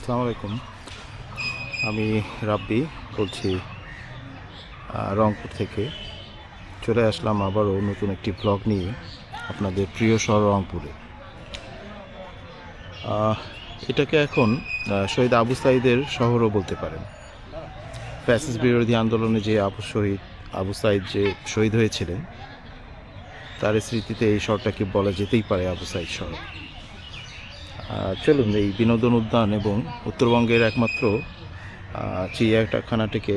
আসসালামু আলাইকুম। আমি রাব্বি বলছি রংপুর থেকে। চলে আসলাম আবারও নতুন একটি ব্লগ নিয়ে আপনাদের প্রিয় শহর রংপুরে। এটাকে এখন শহীদ আবু সাঈদের শহরও বলতে পারেন। ফ্যাসিস্ট বিরোধী আন্দোলনে যে আবু সাঈদ যে শহীদ হয়েছিলেন, তার স্মৃতিতে এই শহরটাকে বলা যেতেই পারে আবু সাঈদ শহর। চলুন এই বিনোদন উদ্যান এবং উত্তরবঙ্গের একমাত্র চিড়িয়াখানাটিকে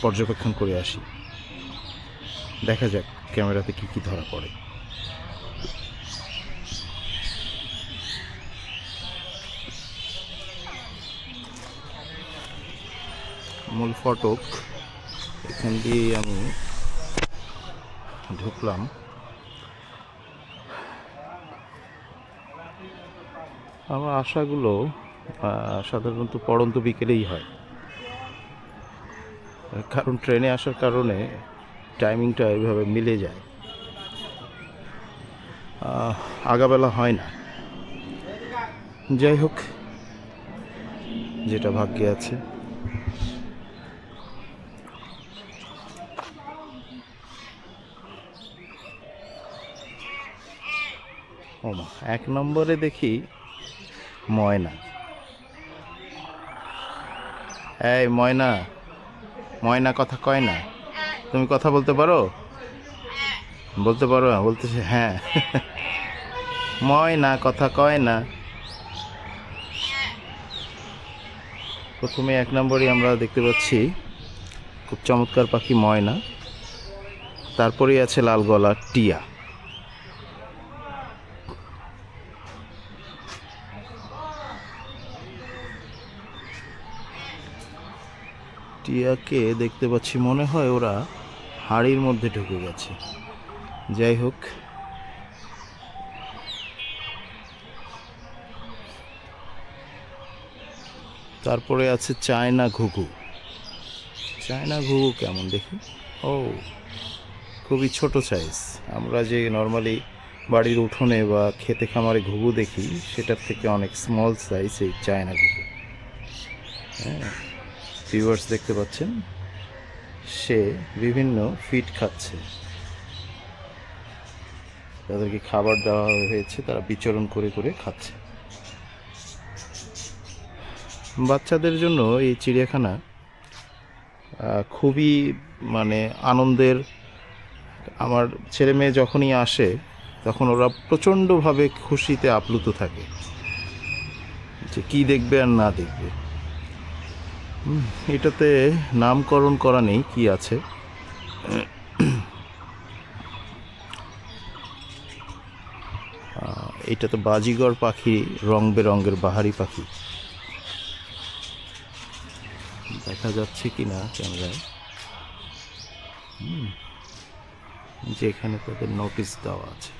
পর্যবেক্ষণ করে আসি। দেখা যাক ক্যামেরাতে কি কি ধরা পড়ে। মূল ফটক, এখান দিয়ে আমি ঢুকলাম। আমার আশাগুলো সাধারণত পড়ন্ত বিকেলেই হয়, কারণ ট্রেনে আসার কারণে টাইমিংটা এভাবে মিলে যায়, আগাবেলা হয় না। যাই হোক, যেটা ভাগ্যে আছে। ওমা, 1 নম্বরে দেখি ময়না। এই ময়না, ময়না কথা কয় না। তুমি কথা বলতে পারো? বলতে পারো? বলতেছে হ্যাঁ। ময়না কথা কয় না। প্রথমে 1 নম্বরই আমরা দেখতে পাচ্ছি খুব চমৎকার পাখি ময়না। তারপরেই আছে লাল গলা টিয়া। টিয়াকে দেখতে পাচ্ছি, মনে হয় ওরা হাড়ির মধ্যে ঢুকে গেছে। যাই হোক, তারপরে আছে চায়না ঘুঘু। চায়না ঘুঘু কেমন দেখি? ও, খুবই ছোট সাইজ। আমরা যে নর্মালি বাড়ির উঠোনে বা খেতে খামারে ঘুঘু দেখি, সেটার থেকে অনেক স্মল সাইজ এই চায়না ঘুঘু। হ্যাঁ, ভিউয়ার্স দেখতে পাচ্ছেন, সে বিভিন্ন ফিড খাচ্ছে। তাদেরকে খাবার দেওয়া হয়েছে, তারা বিচরণ করে করে খাচ্ছে। বাচ্চাদের জন্য এই চিড়িয়াখানা খুবই মানে আনন্দের। আমার ছেলে মেয়ে যখনই আসে তখন ওরা প্রচণ্ডভাবে খুশিতে আপ্লুত থাকে যে কী দেখবে আর না দেখবে। এটাতে নামকরণ করা নেই, কি আছে। এটা তো বাজিগর পাখি, রং বেরঙের বাহারি পাখি। দেখা যাচ্ছে কি না ক্যামেরায়, যে এখানে তাদের নোটিশ দেওয়া আছে।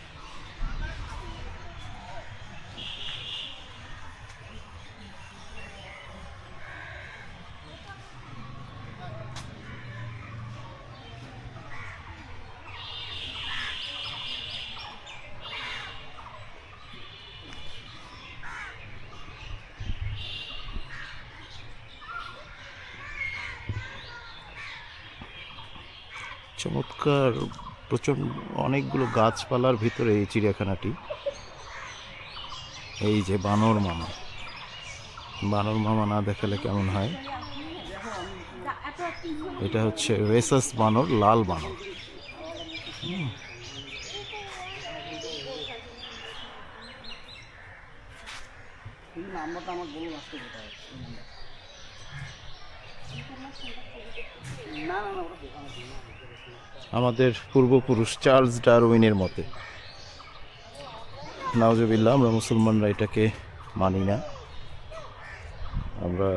চমৎকার, প্রচণ্ড অনেকগুলো গাছপালার ভিতরে এই চিড়িয়াখানাটি। এই যে বানর মামা, বানর মামা না দেখালে কেমন হয়। এটা হচ্ছে রেসাস বানর, লাল বানর। আমাদের পূর্বপুরুষ চার্লস ডারউইনের মতে, নাউজুবিল্লাহ, আমরা মুসলমানরা এটাকে মানি না। আমরা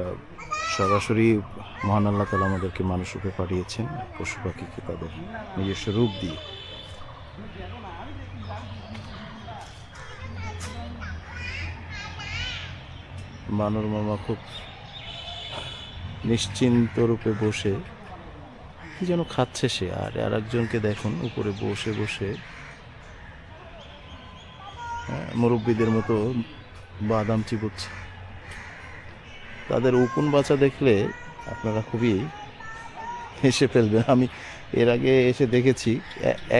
সরাসরি মহান আল্লাহ তাআলা আমাদেরকে মানুষ রূপে পাঠিয়েছেন, পশু পাখিকে তাদের নিজস্ব রূপ দিয়ে। বানর মামা খুব নিশ্চিন্ত রূপে বসে কি যেন খাচ্ছে সে। আর আরেকজনকে দেখুন উপরে বসে বসে মুরব্বীদের মতো বাদাম চিবোচ্ছে। তাদের উকুন বাচ্চা দেখলে আপনারা খুবই হেসে ফেলবেন। আমি এর আগে এসে দেখেছি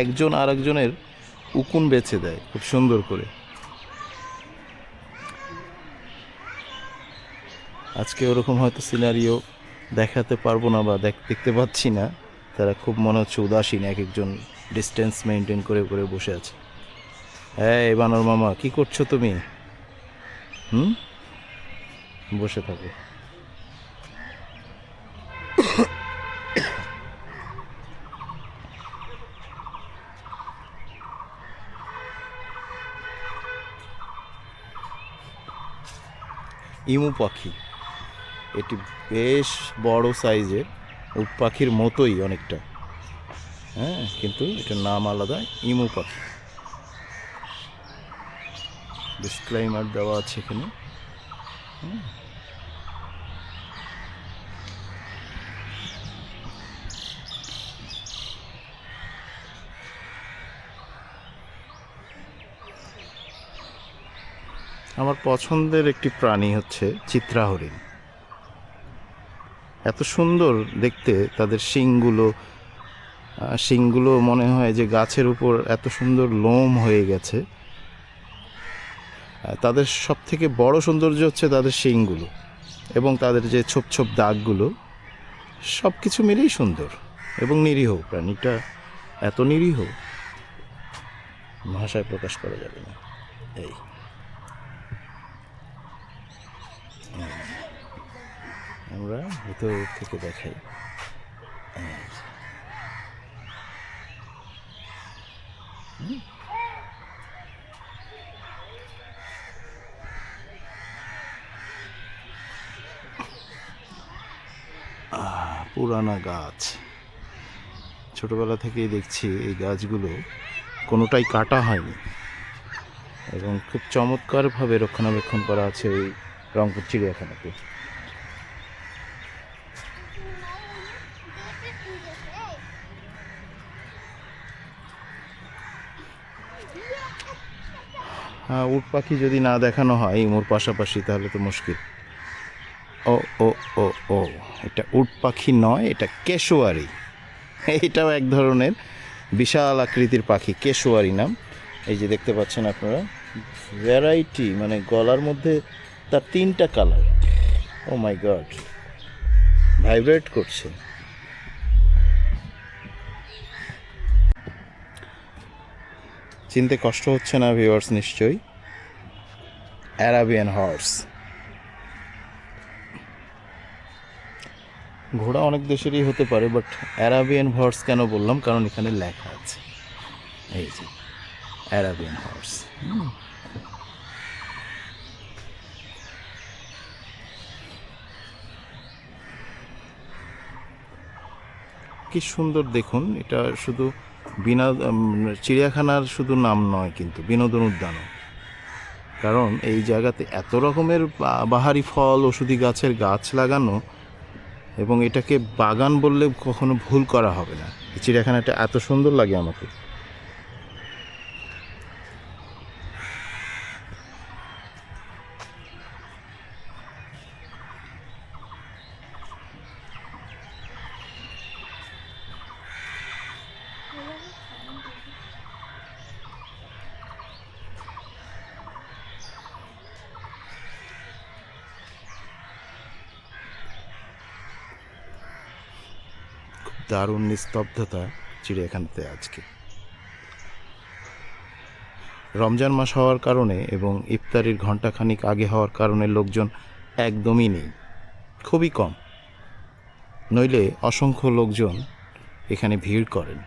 একজন আর একজনের উকুন বেছে দেয় খুব সুন্দর করে। আজকে ওরকম হয়তো সিনারিও দেখাতে পারবো না বা দেখতে পাচ্ছি না। তারা খুব মনে হচ্ছে উদাসীন, এক একজন ডিস্টেন্স মেনটেন করে করে বসে আছে। হ্যাঁ বানর মামা, কি করছো তুমি? বসে থাকো। ইমু পাখি, এটি বেশ বড় সাইজের, উট পাখির মতোই অনেকটা, হ্যাঁ, কিন্তু এটার নাম আলাদা, ইমু পাখি। ডিসক্লেইমার দেওয়া আছে এখানে। আমার পছন্দের একটি প্রাণী হচ্ছে চিত্রা হরিণ। এত সুন্দর দেখতে তাদের শিংগুলো মনে হয় যে গাছের উপর এত সুন্দর লোম হয়ে গেছে। তাদের সব থেকে বড় সৌন্দর্য হচ্ছে তাদের শিংগুলো এবং তাদের যে ছোপ ছোপ দাগগুলো, সব কিছু মিলেই সুন্দর এবং নিরীহ। প্রাণীটা এত নিরীহ, ভাষায় প্রকাশ করা যাবে না। এই আমরা ভিতর থেকে দেখাই। পুরানা গাছ, ছোটবেলা থেকেই দেখছি এই গাছগুলো কোনোটাই কাটা হয়নি এবং খুব চমৎকারভাবে রক্ষণাবেক্ষণ করা আছে এই রংপুর চিড়িয়াখানাতে। হ্যাঁ, উট পাখি যদি না দেখানো হয় ইমুর পাশাপাশি তাহলে তো মুশকিল। ও ও ও ও এটা উট পাখি নয়, এটা কেশোয়ারি। এইটাও এক ধরনের বিশাল আকৃতির পাখি, কেশোয়ারি নাম। এই যে দেখতে পাচ্ছেন আপনারা, ভ্যারাইটি, মানে গলার মধ্যে তার 3টা কালার। ও মাই গড, ভাইব্রেট করছে। চিনতে কষ্ট হচ্ছে না ভিউয়ার্স নিশ্চয়ই? Arabian horse. ঘোড়া অনেক দেশেরই হতে পারে, বাট অ্যারাবিয়ান হর্স কেন বললাম, কারণ এখানে লেখা আছে এই যে অ্যারাবিয়ান হর্স। কি সুন্দর দেখুন, এটা শুধু চিড়িয়াখানার শুধু নাম নয়, কিন্তু বিনোদন উদ্যানও। কারণ এই জায়গাতে এত রকমের বাহারি ফল, ওষুধি গাছের গাছ লাগানো, এবং এটাকে বাগান বললে কখনো ভুল করা হবে না। এই চিড়িয়াখানাটা এত সুন্দর লাগে আমাকে। দারুণ নিস্তব্ধতা চিড়িয়াখানাতে আজকে। রমজান মাস হওয়ার কারণে এবং ইফতারির ঘণ্টাখানিক আগে হওয়ার কারণে লোকজন একদমই নেই, খুবই কম। নইলে অসংখ্য লোকজন এখানে ভিড় করেন।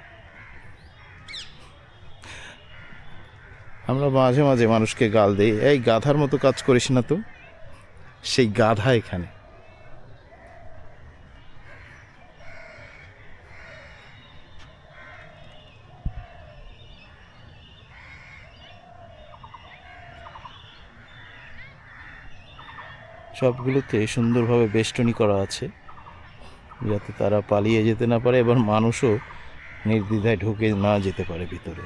আমরা মাঝে মাঝে মানুষকে গাল দিই, এই গাধার মতো কাজ করিস না তো। সেই গাধা এখানে। সবগুলোতে সুন্দরভাবে বেষ্টনী করা আছে যাতে তারা পালিয়ে যেতে না পারে, এবার মানুষও নির্দ্বিধায় ঢুকে না যেতে পারে ভিতরে।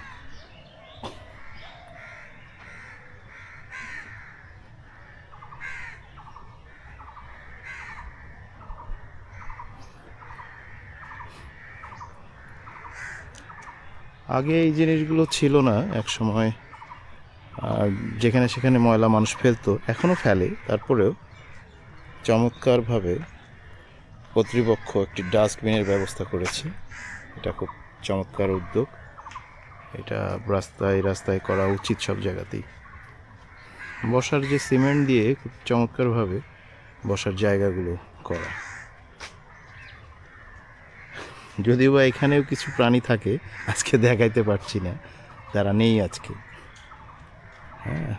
আগে এই জিনিসগুলো ছিল না এক সময়, যেখানে সেখানে ময়লা মানুষ ফেলতো, এখনও ফেলে, তারপরেও চমৎকারভাবে কর্তৃপক্ষ একটি ডাস্টবিনের ব্যবস্থা করেছে। এটা খুব চমৎকার উদ্যোগ। এটা রাস্তায় রাস্তায় করা উচিত সব জায়গাতেই। বসার যে সিমেন্ট দিয়ে খুব চমৎকারভাবে বসার জায়গাগুলো করা। যদিও বা এখানেও কিছু প্রাণী থাকে, আজকে দেখাইতে পারছি না, তারা নেই আজকে। হ্যাঁ,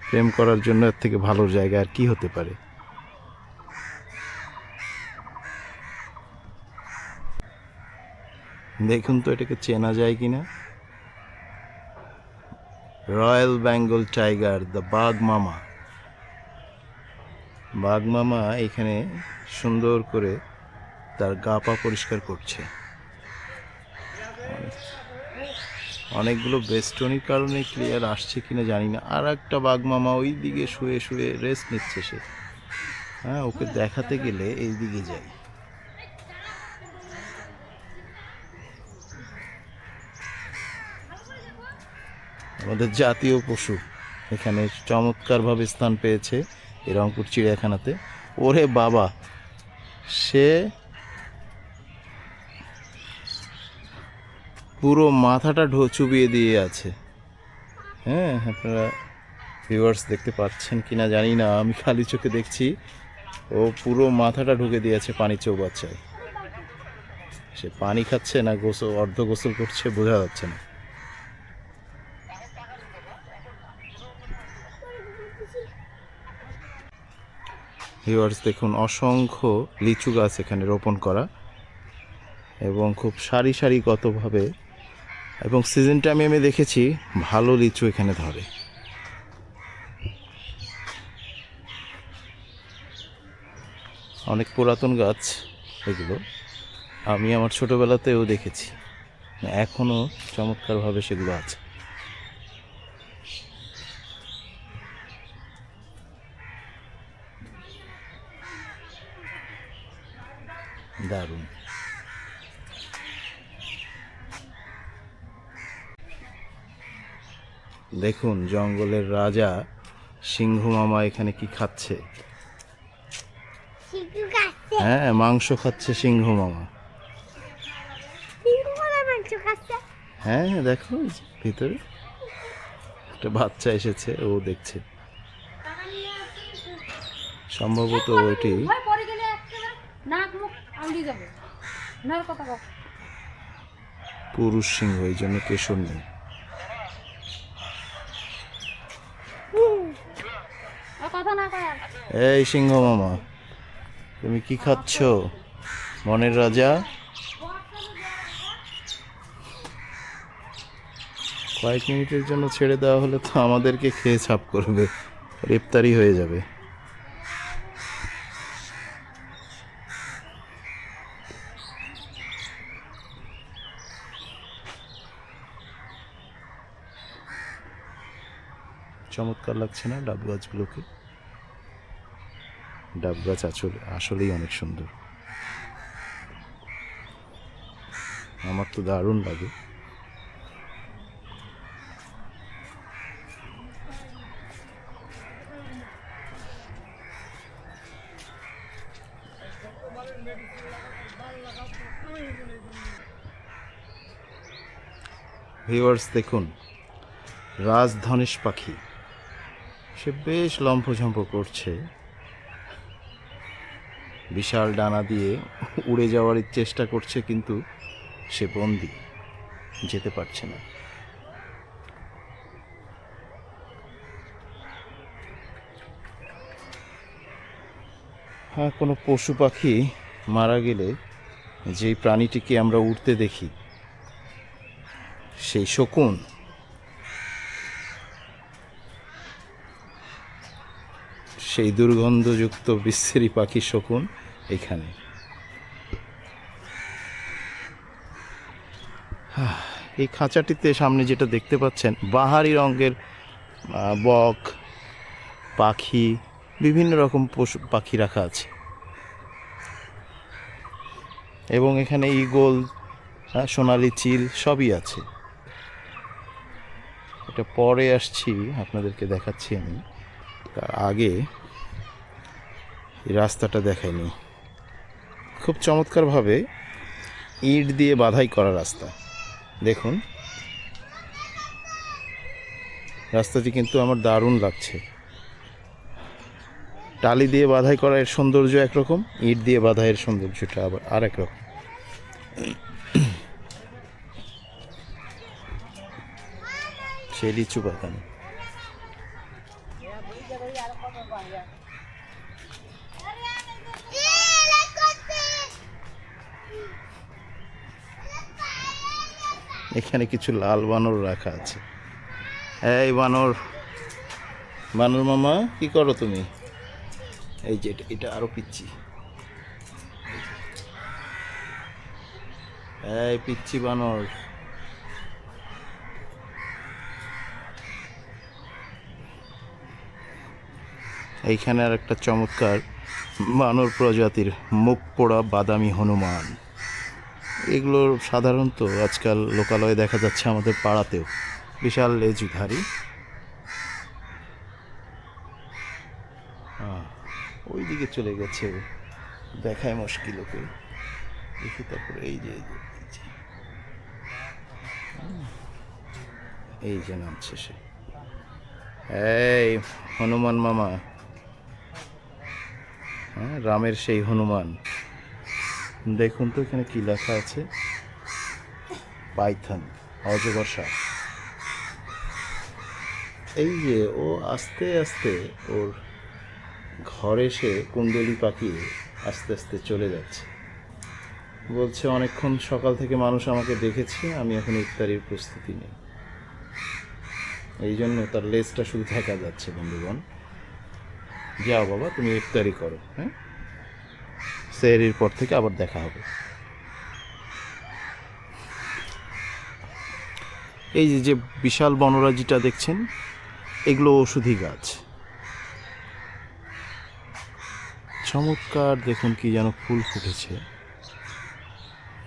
প্রেম করার জন্য এর থেকে ভালো জায়গা আর কি হতে পারে। দেখুন তো এটাকে চেনা যায় কিনা। রয়্যাল বেঙ্গল টাইগার, দ্য বাঘ মামা। বাঘ মামা এখানে সুন্দর করে তার গা পা পরিষ্কার করছে। অনেকগুলো বেষ্টনীর কারণে ক্লিয়ার আসছে কিনা জানি না। আর একটা বাঘ মামা ওই দিকে শুয়ে শুয়ে রেস্ট নিচ্ছে সে। হ্যাঁ, ওকে দেখাতে গেলে এই দিকে যাই। আমাদের জাতীয় পশু এখানে চমৎকারভাবে স্থান পেয়েছে এই রংপুর চিড়িয়াখানাতে। ওরে বাবা, সে পুরো মাথাটা চুবিয়ে দিয়ে আছে। হ্যাঁ, আপনারা ভিউয়ার্স দেখতে পাচ্ছেন কিনা জানি না, আমি খালি চোখে দেখছি ও পুরো মাথাটা ঢুকে দিয়েছে পানি চৌবাচ্চায়। সে পানি খাচ্ছে না গোসল, অর্ধ গোসল করছে, বোঝা যাচ্ছে না। ভিউয়ার্স দেখুন, অসংখ্য লিচু গাছ এখানে রোপণ করা এবং খুব সারি সারিগতভাবে, এবং সিজনটা আমি দেখেছি ভালো লিচু এখানে ধরে। অনেক পুরাতন গাছ এগুলো, আমি আমার ছোটোবেলাতেও দেখেছি, এখনও চমৎকারভাবে সেগুলো আছে। দারুণ। দেখুন জঙ্গলের রাজা সিংহ মামা এখানে কি খাচ্ছে। হ্যাঁ, মাংস খাচ্ছে সিংহ মামা। হ্যাঁ, দেখো ভিতরে একটা বাচ্চা এসেছে, ও দেখছে। সম্ভবত ওটি পুরুষ সিংহ, এই জন্য কেশর নেই। এই সিংহ মামা, তুমি কি খাচ্ছ মনের রাজা? কয়েক মিনিটের জন্য ছেড়ে দেওয়া হলে তো আমাদেরকে খেয়ে ছাপ করবে, গ্রেপ্তারি হয়ে যাবে। চমৎকার লাগছে না ডাব গাছগুলোকে? ডাব গাছ আসলেই অনেক সুন্দর, আমার তো দারুণ লাগে। ভিউয়ার্স দেখুন, রাজধনেশ পাখি, সে বেশ লম্ফঝম্প করছে, বিশাল ডানা দিয়ে উড়ে যাওয়ার চেষ্টা করছে, কিন্তু সে বন্দি, যেতে পারছে না। হ্যাঁ, কোনো পশু পাখি মারা গেলে যেই প্রাণীটিকে আমরা উড়তে দেখি, সেই শকুন, সেই দুর্গন্ধযুক্ত বিশ্রী পাখি শকুন এখানে। এই খাঁচাটিতে সামনে যেটা দেখতে পাচ্ছেন, বাহারি রঙের বক পাখি, বিভিন্ন রকম পশু পাখি রাখা আছে, এবং এখানে ঈগল, হ্যাঁ, সোনালি চিল সবই আছে। এটা পরে আসছি, আপনাদেরকে দেখাচ্ছি আমি। তার আগে এই রাস্তাটা দেখাইনি। খুব চমৎকারভাবে ইট দিয়ে বাধাই করা রাস্তা। দেখুন, রাস্তাটি কিন্তু আমার দারুণ লাগছে। টালি দিয়ে বাধাই করা এর সৌন্দর্য একরকম, ইট দিয়ে বাধাইয়ের সৌন্দর্যটা আবার আর এক রকম। সে লিচু বাগান। এখানে কিছু লাল বানর রাখা আছে। এই বানর, বানর মামা কি করো তুমি? এই যে এটা আরো পিচ্ছি। এই পিচ্ছি বানর। এইখানে আর একটা চমৎকার বানর প্রজাতির মুখ পোড়া বাদামি হনুমান। এগুলো সাধারণত আজকাল লোকালয়ে দেখা যাচ্ছে আমাদের পাড়াতেও। বিশাল লেজধারী। ওই দিকে চলে গেছে, দেখায় মুশকিল ওকে। দেখি তারপরে এই যে এই যে নামছে সে। এই হনুমান মামা, হ্যাঁ, রামের সেই হনুমান। দেখুন তো এখানে কি লেখা আছে, পাইথন, অজগর সাপ। এই যে ও আস্তে আস্তে ওর ঘরে সে কুণ্ডলি পাকিয়ে আস্তে আস্তে চলে যাচ্ছে। বলছে অনেকক্ষণ সকাল থেকে মানুষ আমাকে দেখেছে, আমি এখন ইফতারির প্রস্তুতি নেই। এই জন্য তার লেজটা শুধু দেখা যাচ্ছে। বন্ধুগণ, যাও বাবা, তুমি ইফতারি করো। হ্যাঁ, সেহরির পর থেকে আবার দেখা হবে। এই যে বিশাল বনরাজিটা দেখছেন, এগুলো ওষুধি গাছ। চমৎকার, দেখুন কি যেন ফুল ফুটেছে,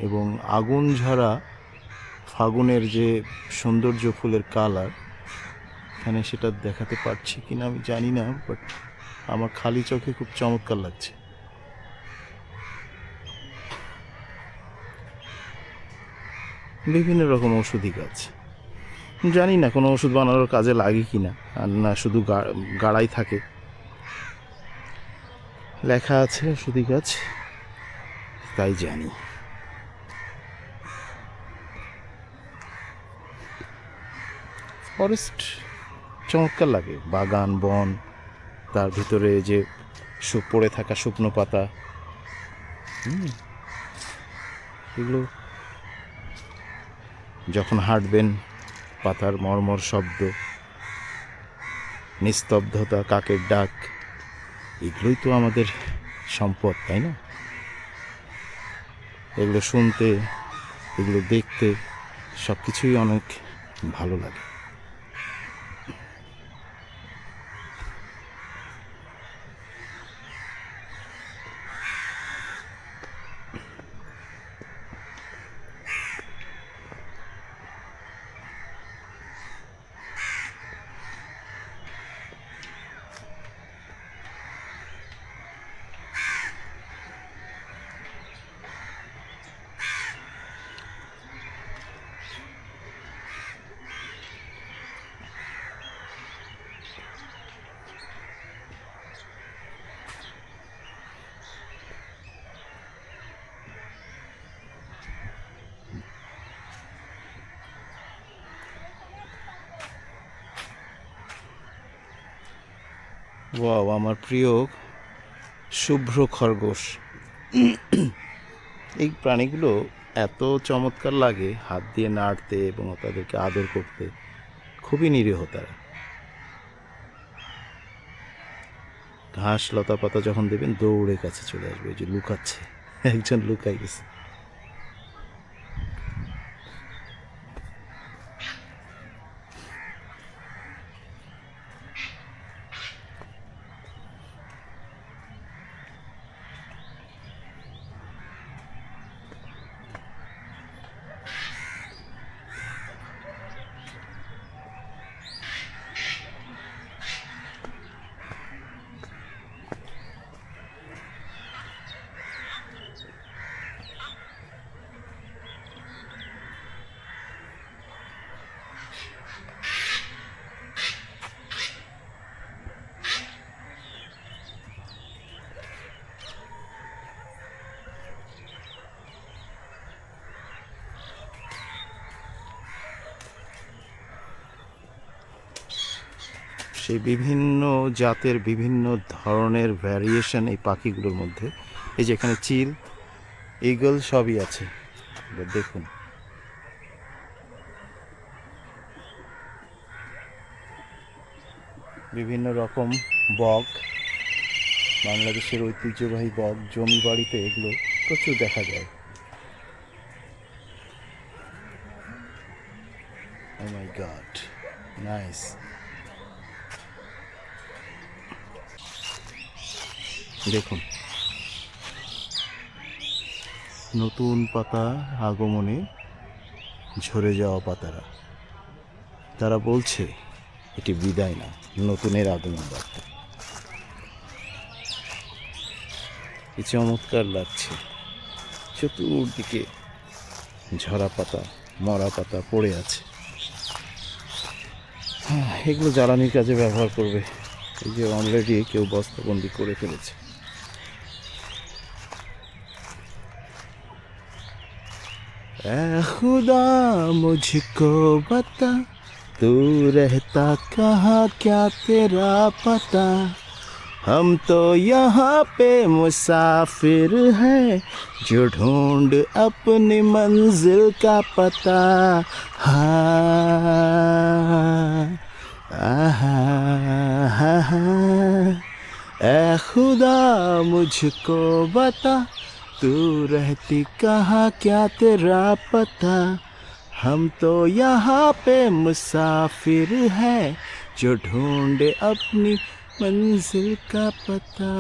এবং আগুন ঝরা ফাগুনের যে সৌন্দর্য, ফুলের কালার, এখানে সেটা দেখাতে পারছি কিনা আমি জানি না, বাট আমার খালি চোখে খুব চমৎকার লাগছে। বিভিন্ন রকম ওষুধি গাছ, জানি না কোনো ওষুধ বানানোর কাজে লাগে কি না, আর না শুধু গাড়াই থাকে। লেখা আছে ওষুধি গাছ, তাই জানি। ফরেস্ট চমৎকার লাগে, বাগান বন, তার ভিতরে যে পড়ে থাকা শুকনো পাতা, এগুলো যখন হাঁটবেন, পাতার মর্মর শব্দ, নিস্তব্ধতা, কাকের ডাক, এগুলোই তো আমাদের সম্পদ, তাই না? এগুলো শুনতে, এগুলো দেখতে, সব কিছুই অনেক ভালো লাগে। ওয়াও, আমার প্রিয় শুভ্র খরগোশ। এই প্রাণীগুলো এত চমৎকার লাগে হাত দিয়ে নাড়তে এবং তাদেরকে আদর করতে, খুবই নিরীহ তারা। ঘাস লতা পাতা যখন দেবেন দৌড়ে কাছে চলে আসবে। এই যে লুকাচ্ছে, একজন লুকাই গেছে। সেই বিভিন্ন জাতের বিভিন্ন ধরনের ভ্যারিয়েশন এই পাখিগুলোর মধ্যে। এই যে এখানে চিল, ঈগল সবই আছে। এবার দেখুন, বিভিন্ন রকম বক, বাংলাদেশের ঐতিহ্যবাহী বক, জমি বাড়িতে এগুলো প্রচুর দেখা যায়। Oh my God, nice. দেখুন, নতুন পাতা আগমনে ঝরে যাওয়া পাতারা, তারা বলছে এটি বিদায় না, নতুনের আগমন বার্তা। কি চমৎকার লাগছে, চতুর্দিকে ঝরা পাতা, মরা পাতা পড়ে আছে। এগুলো জ্বালানির কাজে ব্যবহার করবে। এই যে অলরেডি কেউ বস্তাবন্দি করে ফেলেছে। ऐ खुदा मुझको बता, तू रहता कहाँ, क्या तेरा पता। हम तो यहाँ पे मुसाफिर हैं, जो ढूंढ अपनी मंजिल का पता। हाँ, ऐ खुदा मुझको बता, तू रहती कहाँ, क्या तेरा पता। हम तो यहाँ पे मुसाफिर हैं, जो ढूंढे अपनी मंजिल का पता।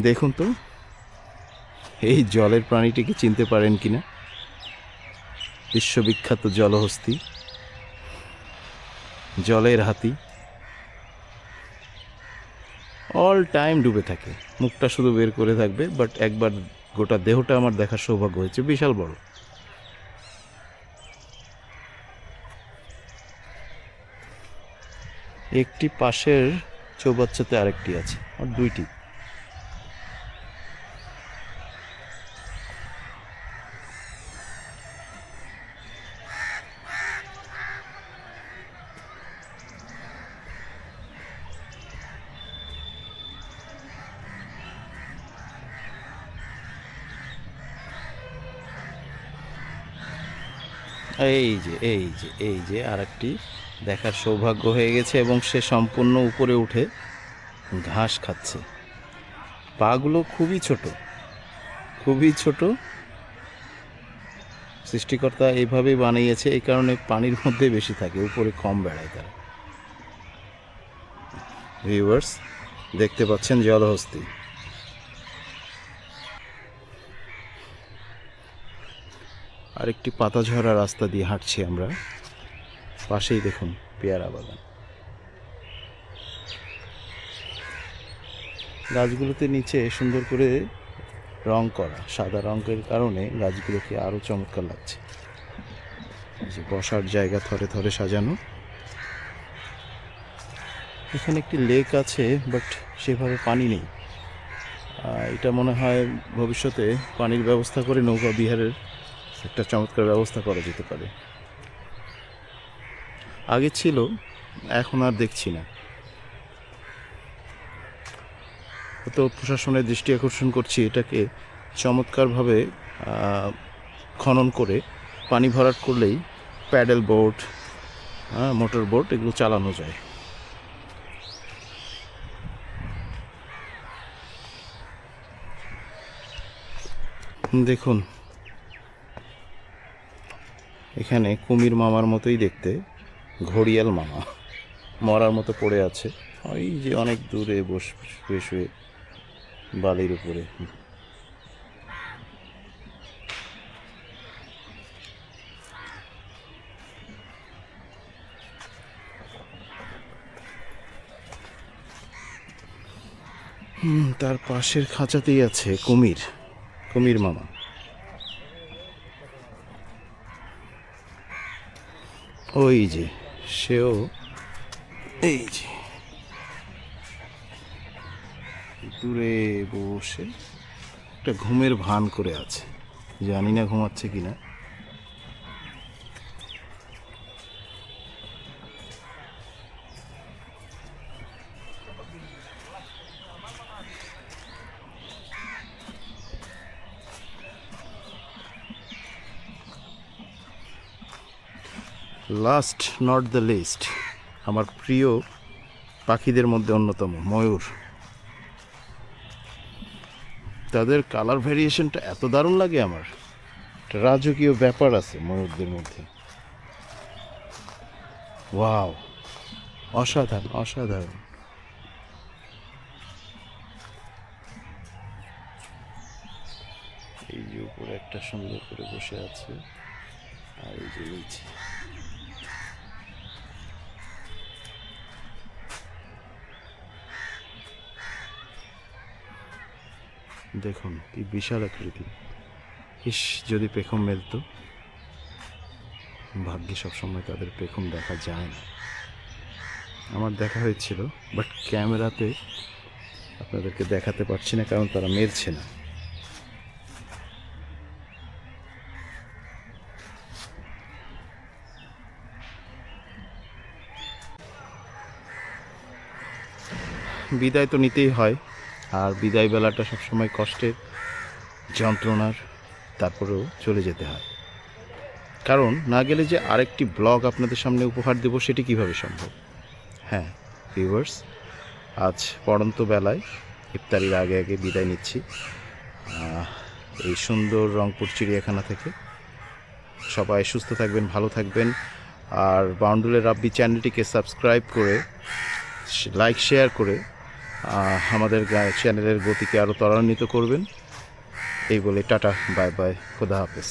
দেখুন তো এই জলের প্রাণীটিকে চিনতে পারেন কিনা? বিশ্ববিখ্যাত জলহস্তী, জলের হাতি, অল টাইম ডুবে থাকে, মুখটা শুধু বের করে থাকবে, বাট একবার গোটা দেহটা আমার দেখার সৌভাগ্য হয়েছে, বিশাল বড়। একটি পাশের চৌবাচ্চাতে আরেকটি আছে, আর দুইটি। এই যে আরেকটি দেখার সৌভাগ্য হয়ে গেছে, এবং সে সম্পূর্ণ উপরে উঠে ঘাস খাচ্ছে। পাগুলো খুবই ছোট, খুবই ছোট। সৃষ্টিকর্তা এইভাবেই বানিয়েছে, এই কারণে পানির মধ্যে বেশি থাকে, উপরে কম বেড়ায় তারা। ভিউয়ার্স, দেখতে পাচ্ছেন জলহস্তী। আরেকটি পাতা ঝরা রাস্তা দিয়ে হাঁটছি আমরা, পাশেই দেখুন পেয়ারা বাগান। গাছগুলোতে নিচে সুন্দর করে রং করা, সাদা রঙের কারণে গাছগুলোকে আরও চমৎকার লাগছে। যে বসার জায়গা থরে থরে সাজানো। এখানে একটি লেক আছে, বাট সেভাবে পানি নেই। এটা মনে হয় ভবিষ্যতে পানির ব্যবস্থা করে নৌকা বিহারের একটা চমৎকার ব্যবস্থা করা যেতে পারে। আগে ছিল, এখন আর দেখছি না। তো প্রশাসনের দৃষ্টি আকর্ষণ করছি, এটাকে চমৎকারভাবে খনন করে পানি ভরাট করলেই প্যাডেল বোট, মোটর বোট এগুলো চালানো যায়। দেখুন, এখানে কুমির মামার মতোই দেখতে, ঘড়িয়াল মামা মরার মতো পড়ে আছে। ওই যে অনেক দূরে শুয়ে শুয়ে বালির উপরে। তার পাশের খাঁচাতেই আছে কুমির, কুমির মামা। ওই যে সেও, এই যে দূরে বসে একটা ঘুমের ভান করে আছে, জানি না ঘুমাচ্ছে কিনা। লাস্ট নট দ্য লিস্ট, আমার প্রিয় পাখিদের মধ্যে অন্যতম ময়ূর। তাদের কালার ভ্যারিয়েশনটা এত দারুণ লাগে আমার, একটা রাজকীয় ব্যাপার আছে ময়ূরদের মধ্যে। ওয়াও, অসাধারণ অসাধারণ। এই যে উপরে একটা সুন্দর করে বসে আছে, আর এই যে নিচে দেখুন কি বিশাল আকৃতি। ইস, যদি পেখম মেলতো। ভাগ্যে সবসময় তাদের পেখম দেখা যায় না। আমার দেখা হয়েছিল, বাট ক্যামেরাতে আপনাদেরকে দেখাতে পারছি না, কারণ তারা মেলছে না। বিদায় তো নিতেই হয়, আর বিদায় বেলাটা সবসময় কষ্টের, যন্ত্রণার, তারপরেও চলে যেতে হয়। কারণ না গেলে যে আরেকটি ব্লগ আপনাদের সামনে উপহার দেব, সেটি কিভাবে সম্ভব। হ্যাঁ ভিউয়ার্স, আজ পড়ন্ত বেলায় ইফতারির আগে আগে বিদায় নিচ্ছি এই সুন্দর রংপুর চিড়িয়াখানা থেকে। সবাই সুস্থ থাকবেন, ভালো থাকবেন, আর বাউন্ডুলের রাব্বি চ্যানেলটিকে সাবস্ক্রাইব করে, লাইক শেয়ার করে আমাদের চ্যানেলের গতিকে আরও ত্বরান্বিত করবেন। এই বলে টাটা, বাই বাই, খোদা হাফেজ।